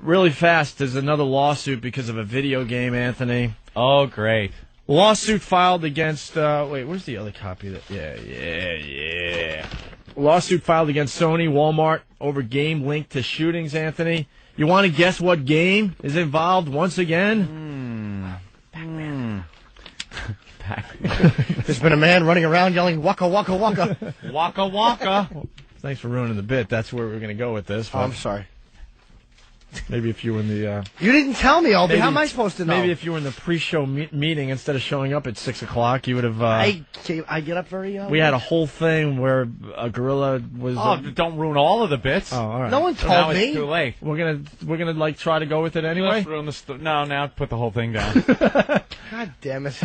Really fast, there's another lawsuit because of a video game, Anthony. Oh, great. Lawsuit filed against, wait, where's the other copy of that? Yeah. Lawsuit filed against Sony, Walmart over game linked to shootings, Anthony. You want to guess what game is involved once again? Pac-Man. There's been a man running around yelling, waka, waka, waka. Waka, waka. Thanks for ruining the bit. That's where we're going to go with this. Oh, I'm sorry. Maybe if you were in the... You didn't tell me, Opie. How am I supposed to know? Maybe if you were in the pre-show meeting, instead of showing up at 6 o'clock, you would have... I get up very... we had a whole thing where a gorilla was... don't ruin all of the bits. Oh, all right. No one told me. It's too late. We're gonna like try to go with it anyway. Let's ruin now put the whole thing down. God damn it.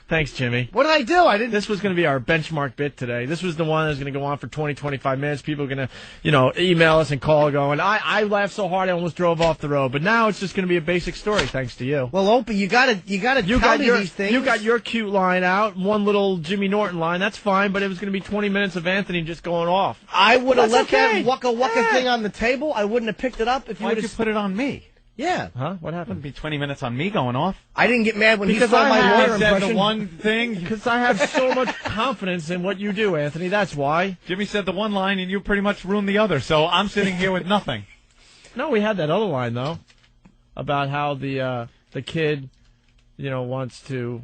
Thanks, Jimmy. What did I do? I didn't... This was going to be our benchmark bit today. This was the one that was going to go on for 20, 25 minutes. People are going to, email us and call going, I laughed so hard I almost drove off the road. But now it's just going to be a basic story, thanks to you. Well, Opie, you gotta tell me these things. You got your cute line out, one little Jimmy Norton line. That's fine, but it was going to be 20 minutes of Anthony just going off. I would have left okay. that waka waka thing on the table. I wouldn't have picked it up if you would Why'd you have... put it on me? Yeah. Huh? What It happened? wouldn't be 20 minutes on me going off. I didn't get mad when he Because saw I my had lawyer said impression. the one thing. Because I have so much confidence in what you do, Anthony. That's why. Jimmy said the one line, and you pretty much ruined the other. So I'm sitting here with nothing. No, we had that other line, though, about how the kid, wants to...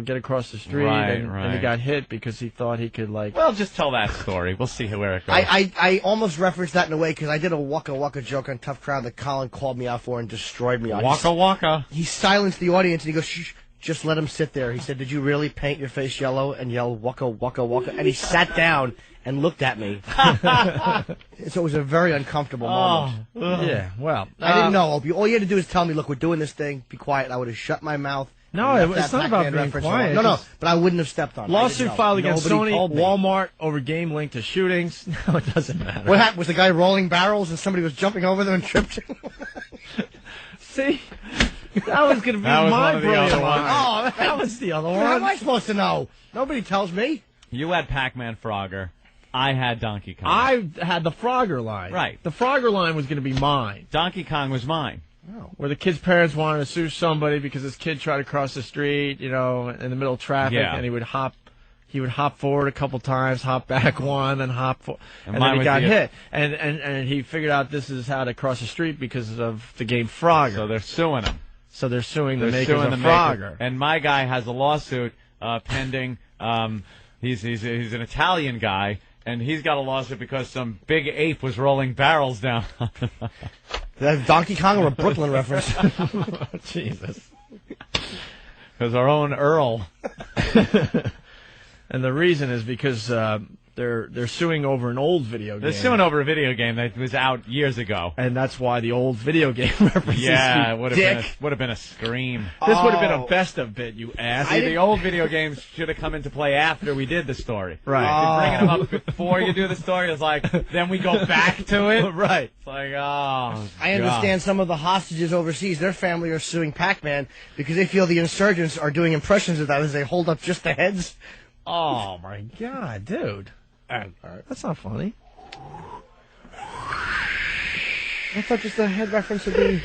get across the street, and he got hit because he thought he could, Well, just tell that story. We'll see where it goes. I almost referenced that in a way because I did a waka waka joke on Tough Crowd that Colin called me out for and destroyed me on. Waka waka. He silenced the audience and he goes, shh, just let him sit there. He said, did you really paint your face yellow and yell waka waka waka? And he sat down and looked at me. So it was a very uncomfortable moment. Yeah, well. I didn't know, Opie. All you had to do is tell me, look, we're doing this thing. Be quiet. And I would have shut my mouth. No, it's not about being quiet. No, but I wouldn't have stepped on it. Lawsuit filed against Nobody Sony, told me. Walmart over game linked to shootings. No, it doesn't matter. What happened? Was the guy rolling barrels and somebody was jumping over them and tripped him? See? That was going to be my brilliant one. Oh, that was the other one. How am I supposed to know? Nobody tells me. You had Pac-Man Frogger. I had Donkey Kong. I had the Frogger line. Right. The Frogger line was going to be mine. Donkey Kong was mine. Oh. Where the kid's parents wanted to sue somebody because his kid tried to cross the street, in the middle of traffic, and he would hop forward a couple times, hop back one, then hop forward, and then he got hit. And he figured out this is how to cross the street because of the game Frogger. So they're suing him. So they're suing the makers of Frogger. And my guy has a lawsuit pending. He's an Italian guy, and he's got a lawsuit because some big ape was rolling barrels down. That Donkey Kong or a Brooklyn reference? Jesus. Because our own Earl. And the reason is because they're suing over an old video game. They're suing over a video game that was out years ago. And that's why the old video game references. Yeah, it would have been a scream. This would have been a best of bit, you ass. See, the old video games should have come into play after we did the story. Right. You're bringing them up before you do the story. It's like, then we go back to it. Right. It's like, oh, I understand some of the hostages overseas, their family are suing Pac-Man because they feel the insurgents are doing impressions of that as they hold up just the heads. Oh, my God, dude. All right. That's not funny. I thought just the head reference would be...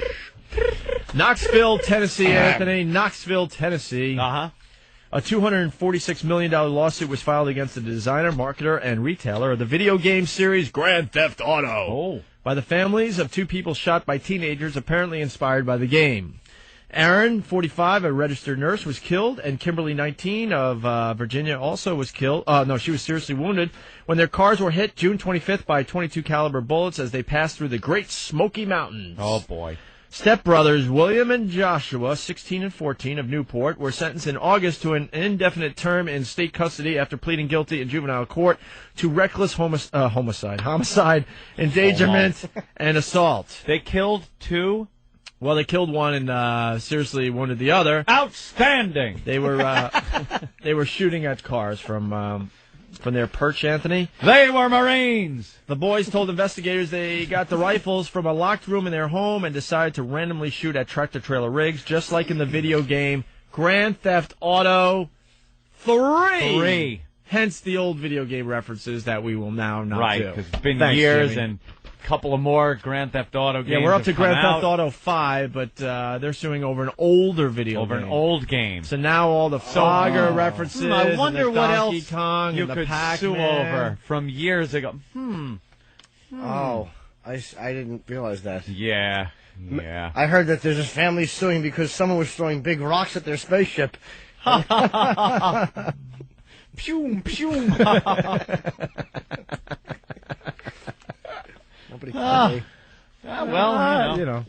Knoxville, Tennessee, Anthony. Knoxville, Tennessee. Uh-huh. A $246 million lawsuit was filed against the designer, marketer, and retailer of the video game series Grand Theft Auto by the families of two people shot by teenagers apparently inspired by the game. Aaron, 45, a registered nurse, was killed, and Kimberly, 19, of Virginia, also was killed. No, she was seriously wounded when their cars were hit June 25th by 22 caliber bullets as they passed through the Great Smoky Mountains. Oh, boy. Stepbrothers William and Joshua, 16 and 14, of Newport, were sentenced in August to an indefinite term in state custody after pleading guilty in juvenile court to reckless homicide, endangerment, and assault. They killed two? Well, they killed one and seriously wounded the other. Outstanding! They were shooting at cars from their perch, Anthony. They were Marines! The boys told investigators they got the rifles from a locked room in their home and decided to randomly shoot at tractor-trailer rigs, just like in the video game Grand Theft Auto 3. Hence the old video game references that we will now not do. Right, because it's been Thanks, years Jimmy. and couple of more Grand Theft Auto games. Yeah, we're up to have come Grand out. Theft Auto 5, but they're suing over an older video Over game. an old game. So now all the Frogger references, I wonder and the what Donkey else Kong you and the could Pac-Man. sue over from years ago. Oh, I didn't realize that. Yeah. I heard that there's a family suing because someone was throwing big rocks at their spaceship. Pew, pew. Nobody called me. Well, you know.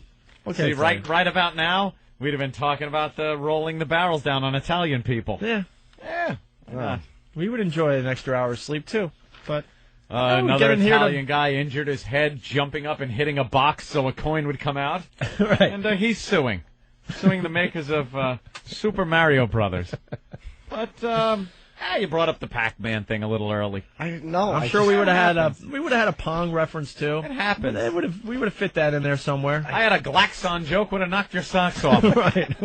See, Okay, right about now, we'd have been talking about rolling the barrels down on Italian people. Yeah. We would enjoy an extra hour's sleep, too. But Another getting here to- Italian guy injured his head jumping up and hitting a box so a coin would come out. right. And he's suing the makers of Super Mario Brothers. But you brought up the Pac-Man thing a little early. I'm sure we would have had a Pong reference too. It happens. We would have fit that in there somewhere. I had a Glaxon joke, would have knocked your socks off. Right.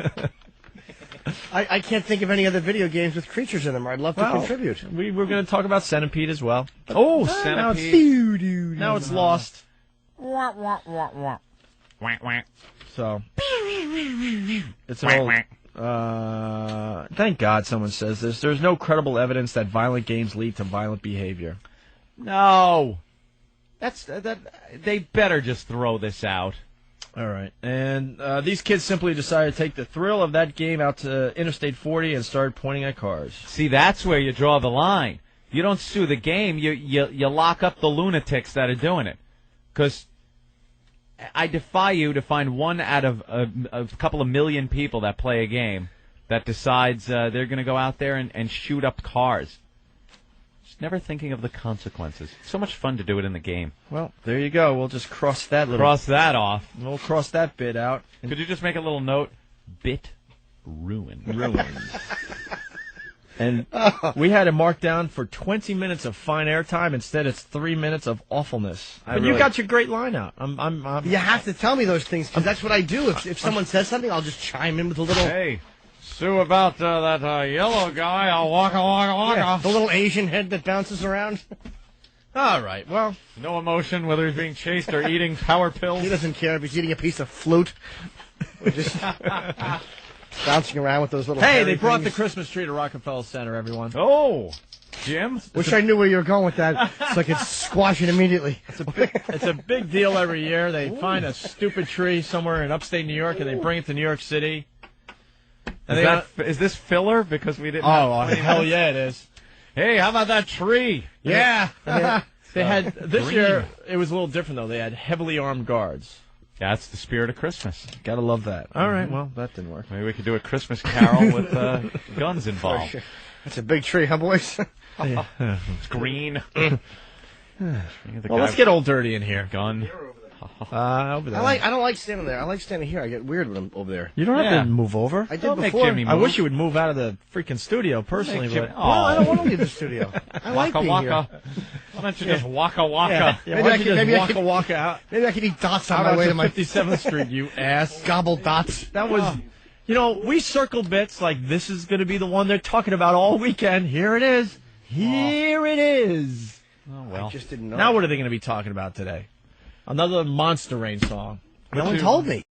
I can't think of any other video games with creatures in them. I'd love to contribute. We were going to talk about Centipede as well. Oh, Now it's, Centipede. now it's lost. Wah, wah, wah, wah. Wah, wah. So it's an old. Thank God someone says this. There's no credible evidence that violent games lead to violent behavior. No. They better just throw this out. All right. And these kids simply decided to take the thrill of that game out to Interstate 40 and started pointing at cars. See, that's where you draw the line. You don't sue the game. You lock up the lunatics that are doing it. Because I defy you to find one out of a couple of million people that play a game that decides they're going to go out there and shoot up cars. Just never thinking of the consequences. It's so much fun to do it in the game. Well, there you go. We'll just cross that Cross that off. We'll cross that bit out. Could you just make a little note? Bit ruined. And we had it marked down for 20 minutes of fine airtime. Instead, it's 3 minutes of awfulness. But you got your great line out. You have to tell me those things because that's what I do. If someone says something, I'll just chime in with a little. Hey, sue about that yellow guy. I'll waka. Yeah, the little Asian head that bounces around. All right. Well, No emotion, whether he's being chased or eating power pills. He doesn't care if he's eating a piece of flute. We're just bouncing around with those little. hey, hairy they brought the things. Christmas tree to Rockefeller Center, everyone. Oh, Jim? Wish I knew where you were going with that, so I could squash it immediately. It's a big deal every year. They find a stupid tree somewhere in upstate New York, and they bring it to New York City. And Is this filler? Because we didn't. oh, hell yeah, it is. Hey, how about that tree? Yeah. They had this green. year. It was a little different though. They had heavily armed guards. That's the spirit of Christmas. Gotta love that. All right, well that didn't work. Maybe we could do a Christmas carol with guns involved. That's a big tree, huh, boys? It's green. Well, let's get old dirty in here. gun. Over there. I don't like standing there. I like standing here. I get weird when I'm over there. You don't have Yeah. to move over. I did Don't make before. Jimmy I move. wish you would move out of the freaking studio personally, Make Jimmy- but Oh. Well, I don't want to leave the studio. I like Waka being waka. here. Why don't you just waka waka? yeah, Maybe why I don't you can- just maybe I walk can- a walk out Maybe I could eat dots on out my way onto to my 57th Street, you ass. gobble dots. That was, you know, we circled bits like this is going to be the one they're talking about all weekend. Here it is. Here it is. Oh, well. I just didn't know. Now what are they going to be talking about today? Another Monster Rain song. No one told me.